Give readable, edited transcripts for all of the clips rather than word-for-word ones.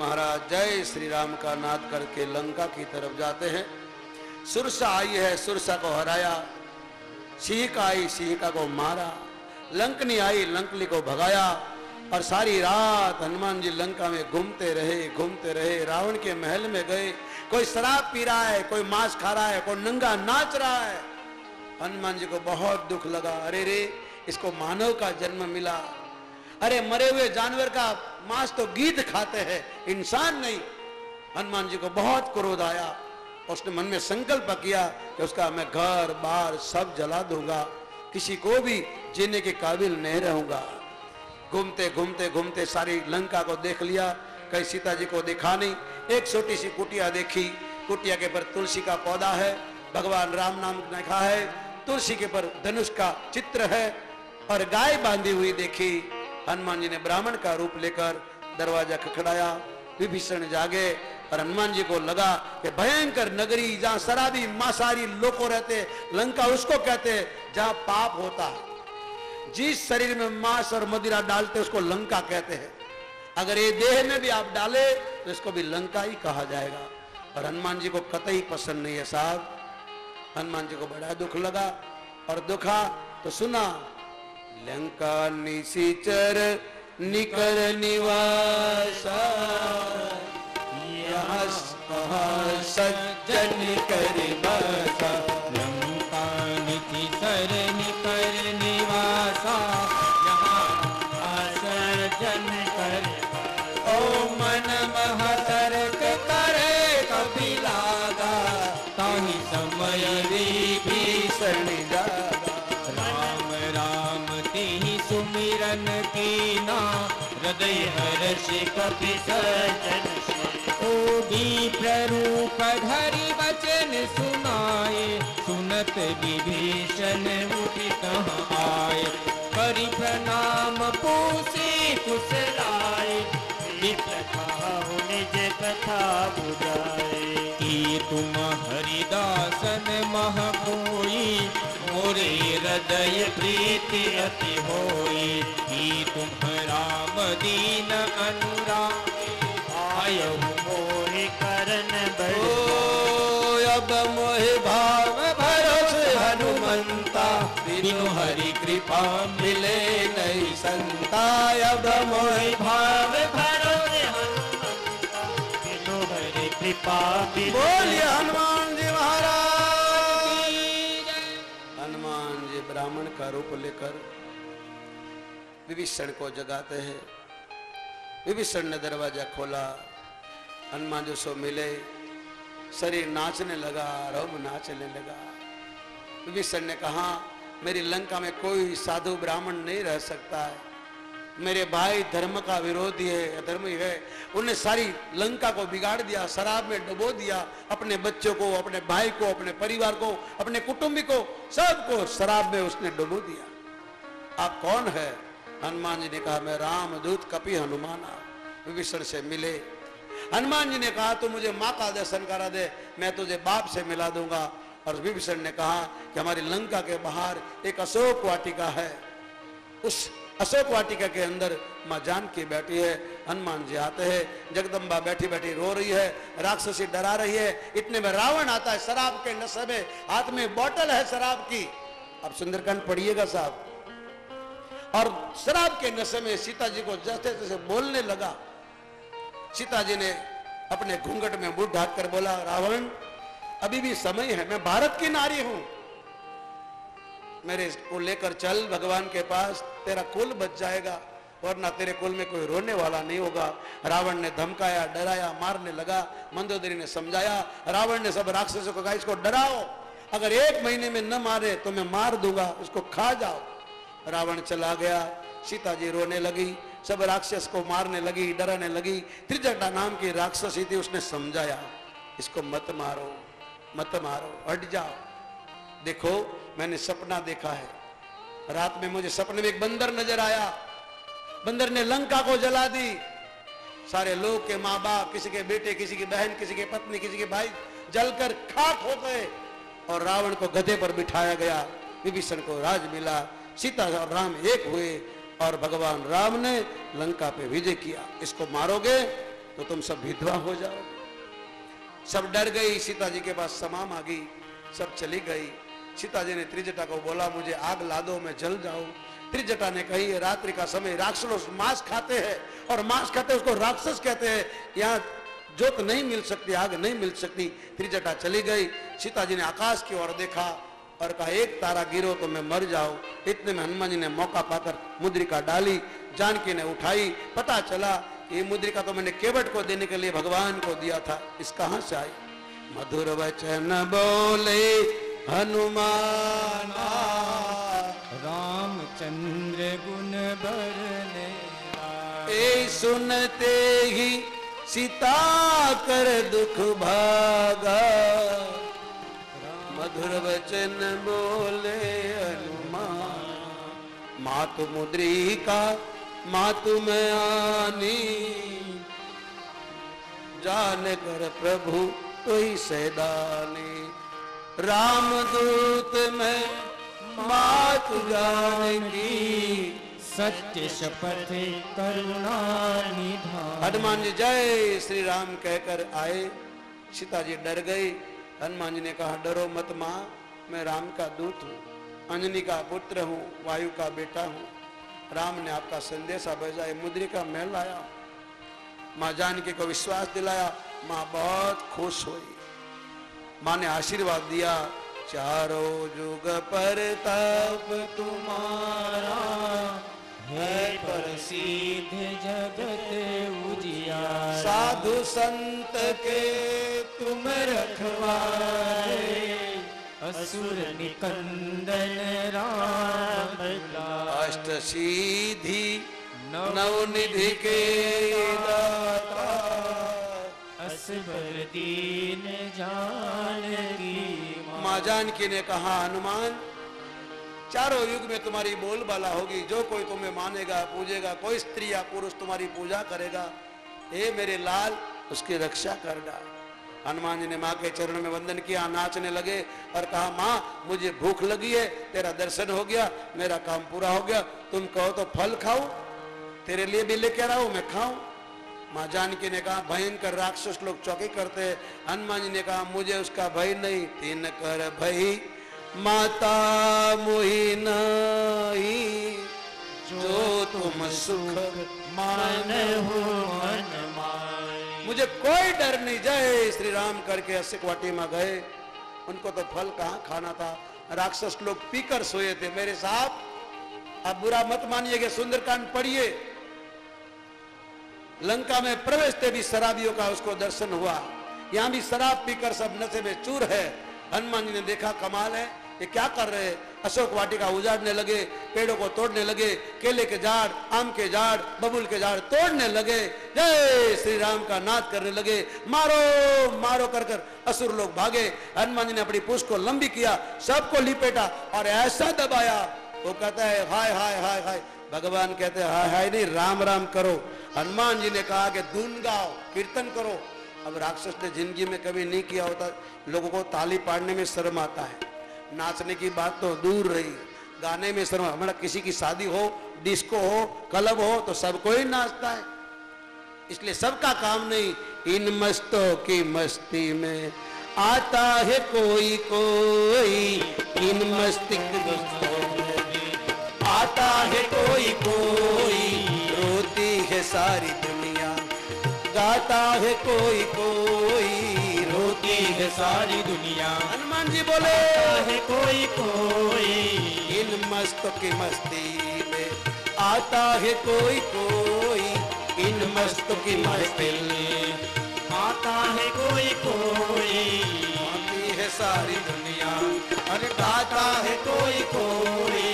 महाराज जय श्री राम का नाद करके लंका की तरफ जाते हैं। सुरसा आई है, सुरसा को हराया। सिंहिका आई, सिंहिका को मारा। लंकनी आई, लंकनी को भगाया। और सारी रात हनुमान जी लंका में घूमते रहे। रावण के महल में गए। कोई शराब पी रहा है, कोई मांस खा रहा है, कोई नंगा नाच रहा है। हनुमान जी को बहुत दुख लगा। अरे रे, इसको मानव का जन्म मिला। अरे मरे हुए जानवर का मांस तो गीध खाते हैं, इंसान नहीं। हनुमान जी को बहुत क्रोध आया। उसने मन में संकल्प किया कि उसका मैं घर बार सब जला दूंगा, किसी को भी जीने के काबिल नहीं रहूंगा। घूमते सारी लंका को देख लिया, कहीं सीता जी को देखा नहीं। एक छोटी सी कुटिया देखी, कुटिया के पर तुलसी का पौधा है, भगवान राम नाम लिखा है, तुलसी के पर धनुष का चित्र है और गाय बांधी हुई देखी। हनुमान जी ने ब्राह्मण का रूप लेकर दरवाजा खखड़ाया। विभीषण जागे और हनुमान जी को लगा कि भयंकर नगरी जहां शराबी मांसाहारी लोग रहते, लंका उसको कहते हैं जहां पाप होता है। जिस शरीर में मांस और मदिरा डालते उसको लंका कहते हैं। अगर ये देह में भी आप डाले तो इसको भी लंका ही कहा जाएगा। और हनुमान जी को कतई पसंद नहीं है साहब। हनुमान जी को बड़ा दुख लगा और दुखा तो सुना, लंका निशिचर निकर निवासा, यहाँ सज्जन कर बसा। लंका निशिचर निकर निवासा, यहाँ सज्जन कर। ओ मन महतर्क करे कपि लागा, ताहि समय विभीषण जागा। राम राम तेहि सुमिरन कीना, हृदय हर्ष कपि सज्जन। ओ विप्र रूप धरि वचन सुनाए, सुनत विभीषण उठि कहाँ आए। करि प्रणाम पूछि कुशलाए, विप्र खाहु निज कथा बुझाए। की तुम हरिदासन मह कोई, मोरे हृदय प्रीति अति होई। की तुम राम दीन अनुराग, आयहु मोहि करन बड़। अब मोहि भाव भरोस हनुमंता, बिनु हरि कृपा मिले नहीं संता। अब मोहि भाव भरोस हनुमंता, बिनु हरि कृपा मिले। बोलिए हनुमान जी महाराज की जय। हनुमान जी ब्राह्मण का रूप लेकर विभीषण को जगाते हैं। विभीषण ने दरवाजा खोला, हनुमान जी से मिले, शरीर नाचने लगा, रोम नाचने लगा। विभीषण ने कहा, मेरी लंका में कोई साधु ब्राह्मण नहीं रह सकता है। मेरे भाई धर्म का विरोधी है, अधर्मी है। उन्हें सारी लंका को बिगाड़ दिया, शराब में डुबो दिया। अपने बच्चों को, अपने भाई को, अपने परिवार को, अपने कुटुंबी को, सबको शराब में उसने डुबो दिया। आप कौन है? हनुमान जी ने कहा, मैं रामदूत कपि हनुमान। विभीषण से मिले। हनुमान जी ने कहा, तू मुझे माँ का दर्शन करा दे, मैं तुझे बाप से मिला दूंगा। और विभीषण ने कहा कि हमारी लंका के बाहर एक अशोक वाटिका है, उस अशोक वाटिका के अंदर माँ जानकी बैठी है। हनुमान जी आते हैं, जगदम्बा बैठी बैठी रो रही है, राक्षसी डरा रही है। इतने में रावण आता है, शराब के नशे में, हाथ में बोतल है शराब की। अब सुंदरकांड पढ़िएगा साहब। और शराब के नशे में सीता जी को जैसे तैसे बोलने लगा। सीता जी ने अपने घूंघट में मुंह ढाक कर बोला, रावण अभी भी समय है, मैं भारत की नारी हूं, मेरे को लेकर चल भगवान के पास, तेरा कुल बच जाएगा, वरना तेरे कुल में कोई रोने वाला नहीं होगा। रावण ने धमकाया, डराया, मारने लगा। मंदोदरी ने समझाया। रावण ने सब राक्षसों को कहा, इसको डराओ, अगर 1 महीने में न मारे तो मैं मार दूंगा, उसको खा जाओ। रावण चला गया। सीता जी रोने लगी, सब राक्षस को मारने लगी, डराने लगी। त्रिजटा नाम की राक्षसी थी, उसने समझाया, इसको मत मारो, मत मारो, हट जाओ। देखो मैंने सपना देखा है, रात में मुझे सपने में एक बंदर नजर आया। बंदर ने लंका को जला दी। सारे लोग के माँ बाप, किसी के बेटे, किसी की बहन, किसी की पत्नी, किसी के भाई जलकर खाक हो गए और रावण को गधे पर बिठाया गया। विभीषण को राज मिला, सीता और राम एक हुए और भगवान राम ने लंका पे विजय किया। इसको मारोगे तो तुम सब विधवा हो जाओ। सब डर गई, सीता जी के पास क्षमा मांगी, सब चली गई। सीता जी ने त्रिजटा को बोला मुझे आग ला दो, मैं जल जाऊं। त्रिजटा ने कही है रात्रि का समय राक्षस मांस खाते हैं और मांस खाते उसको राक्षस कहते हैं, यहाँ जोत नहीं मिल सकती, आग नहीं मिल सकती। त्रिजटा चली गई। सीता जी ने आकाश की ओर देखा और कहा एक तारा गिरो तो मैं मर जाऊं। इतने में हनुमान जी ने मौका पाकर मुद्रिका डाली, जानकी ने उठाई। पता चला ये मुद्रिका तो मैंने केवट को देने के लिए भगवान को दिया था, इस कहां से आई? मधुर वचन बोले हनुमान, रामचंद्र गुण बरने ए सुनते ही सीता कर दुख भागा। मधुर वचन बोले हनुमान, मातु मुद्रिका मातु में आनी, जान कर प्रभु तो ही सैदानी। रामदूत में मातु जानकी, सत्य शपथ करुणा निधान। हनुमान जी जय श्री राम कहकर आए। सीता जी डर गई। हनुमान जी ने कहा डरो मत माँ, मैं राम का दूत हूँ, अंजनी का पुत्र हूँ, वायु का बेटा हूँ। राम ने आपका संदेशा भेजा, ये मुद्रिका मैं लाया। माँ जानकी को विश्वास दिलाया। माँ बहुत खुश हुई। माँ ने आशीर्वाद दिया, चारों जुग पर तप तुम्हारा, है प्रसिद्ध जगत उजियारा। साधु संत के तुम रखवारे, असुर निकंदन राम दुलारे। अष्ट सीधी नवनिधि के दाता, असबर दीन जानकी। माँ जानकी ने कहा हनुमान चारों युग में तुम्हारी बोलबाला होगी, जो कोई तुम्हें मानेगा पूजेगा, कोई स्त्री या पुरुष तुम्हारी पूजा करेगा, हे मेरे लाल उसकी रक्षा करना। हनुमान जी ने माँ के चरणों में वंदन किया, नाचने लगे और कहा माँ मुझे भूख लगी है, तेरा दर्शन हो गया, मेरा काम पूरा हो गया, तुम कहो तो फल खाऊं, तेरे लिए भी लेके आ रहा हूं, मैं खाऊं। माँ जानकी ने कहा भयंकर राक्षस लोग चौकी करते हैं। हनुमान जी ने कहा मुझे उसका भय नहीं, तीन कर भई माता मोहि नहीं, जो तुम सुख मान हो मन माय। मुझे कोई डर नहीं। जय श्री राम करके अस्सिक वाटी में गए। उनको तो फल कहाँ खाना था, राक्षस लोग पीकर सोए थे। मेरे साहब अब बुरा मत मानिएगा, सुंदरकांड पढ़िए। लंका में प्रवेशते भी शराबियों का उसको दर्शन हुआ। यहाँ भी शराब पीकर सब नशे में चूर है। हनुमान जी ने देखा कमाल है, ये क्या कर रहे हैं? अशोक वाटिका उजाड़ने लगे, पेड़ों को तोड़ने लगे, केले के झाड़, आम के झाड़, बबूल के झाड़ तोड़ने लगे, जय श्री राम का नाद करने लगे, मारो मारो कर कर असुर लोग भागे। हनुमान जी ने अपनी पूंछ को लंबी किया, सबको लिपेटा और ऐसा दबाया, वो कहता है हाय हाय हाय हाय। भगवान कहते हैं हाय हाय नहीं, राम राम करो। हनुमान जी ने कहा कि धुन गाओ, कीर्तन करो। अब राक्षस ने जिंदगी में कभी नहीं किया होता, लोगों को ताली पाड़ने में शर्म आता है, नाचने की बात तो दूर रही, गाने में शर्म। हमारा किसी की शादी हो, डिस्को हो, क्लब हो तो सब कोई नाचता है, इसलिए सबका काम नहीं। इन मस्तों की मस्ती में आता है कोई कोई, इन मस्तिष्कों में आता है कोई कोई, रोती है सारी दुनिया, गाता है कोई कोई, रोती है सारी दुनिया। हनुमान जी बोले है कोई कोई, इन मस्तों की मस्ती में आता है कोई कोई, इन मस्तों की महफिल में आता है कोई कोई, आती है सारी दुनिया, अरे गाता है कोई कोई,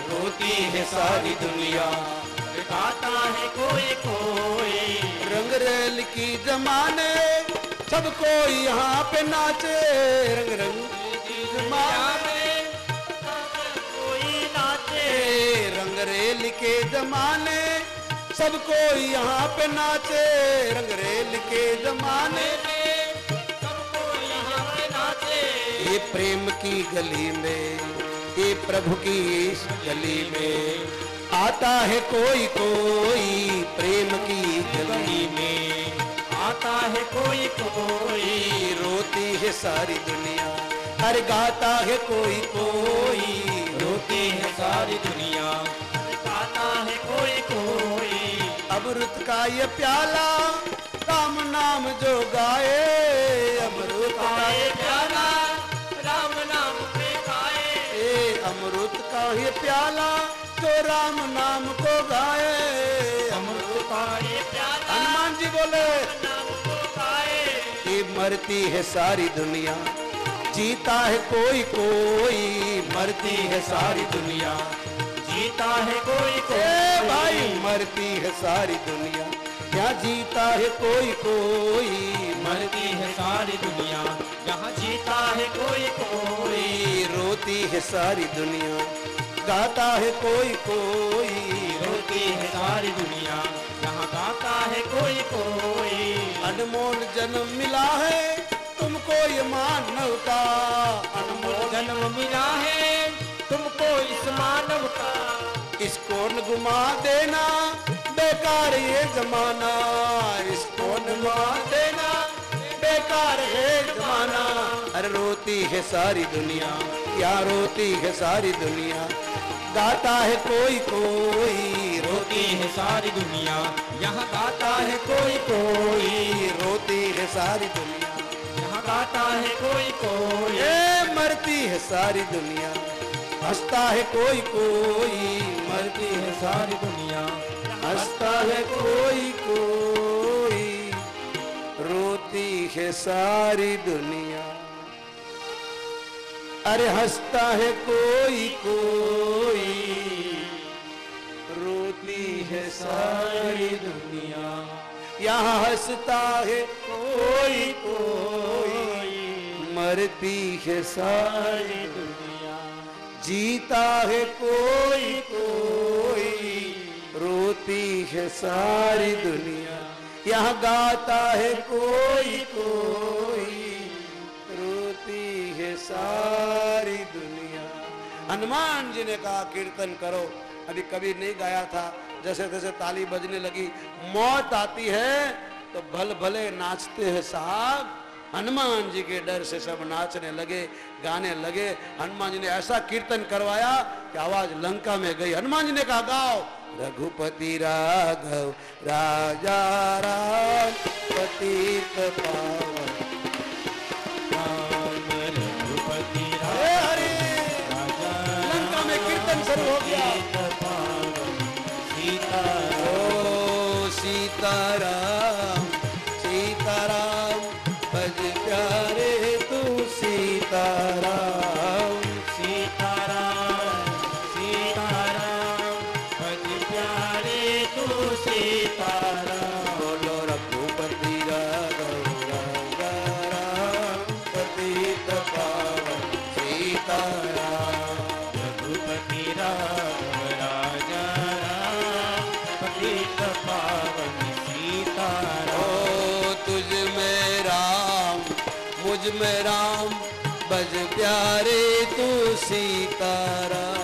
रोती है सारी दुनिया। गाता है कोई कोई, रंग रेल की जमाने सब कोई यहाँ पे नाचे, रंग रंग की जमाने कोई नाचे, रंग रेल के जमाने सब कोई यहाँ पे नाचे, रंग रेल के जमाने सबको यहाँ पे नाचे। ये प्रेम की गली में, ये प्रभु की इस गली में आता है कोई कोई, प्रेम की गली में गाता है कोई कोई, रोती है सारी दुनिया। अरे गाता है कोई कोई, रोती है सारी दुनिया, गाता है कोई कोई। अमृत का ये प्याला राम नाम जो गाए, अमृत का ये प्याला राम नाम पे गाए, अमृत का ये प्याला जो राम नाम को गाए। अमृत का ये प्याला हनुमान जी बोले नाम को गाए। कि मरती है सारी दुनिया, जीता है कोई कोई, मरती है सारी दुनिया, जीता है कोई कोई। भाई मरती है सारी दुनिया, यहाँ जीता है कोई कोई, मरती है सारी दुनिया, यहाँ जीता है कोई कोई। रोती है सारी दुनिया, गाता है कोई कोई, रोती है सारी दुनिया, यहाँ गाता है कोई कोई। अनमोल जन्म मिला है तुमको ये मानव का, अनमोल जन्म मिला है तुमको इस मानव का, इसको न गुमा देना बेकार ये जमाना, इसको न गुमा देना बेकार है जमाना। अरे रोती है सारी दुनिया, या रोती है सारी दुनिया, गाता है कोई कोई, रोती है सारी दुनिया, यहाँ गाता है कोई कोई। रोती है सारी दुनिया, यहाँ गाता है कोई कोई। ये मरती है सारी दुनिया, हंसता है कोई कोई, मरती है सारी दुनिया, हंसता है कोई कोई, रोती है सारी दुनिया। अरे हंसता है कोई कोई, रोती है सारी दुनिया। यहाँ हंसता है कोई कोई, मरती है सारी दुनिया, जीता है कोई कोई, रोती है सारी दुनिया। यहाँ गाता है कोई कोई, रोती है सारी दुनिया। हनुमान जी ने कहा कीर्तन करो, अभी कभी नहीं गाया था। जैसे जैसे ताली बजने लगी, मौत आती है तो भल भले नाचते हैं साहब। हनुमान जी के डर से सब नाचने लगे, गाने लगे। हनुमान जी ने ऐसा कीर्तन करवाया कि आवाज लंका में गई। हनुमान जी ने कहा गाओ, रघुपति राघव राजा राम पतित पावन, राम रघुपति हरे राजा। लंका में कीर्तन शुरू हो गया। ओ सीताराम सीताराम भज प्यारे तू सीताराम, सीताराम सीताराम भज प्यारे तू सीताराम। बोलो रघुपति राघव राजा राम पतित पावन सीताराम, रघुपति राघव राजा राम पतित पावन सीताराम। ओ तुझ में राम मुझ में राम, भज प्यारे तू सीताराम।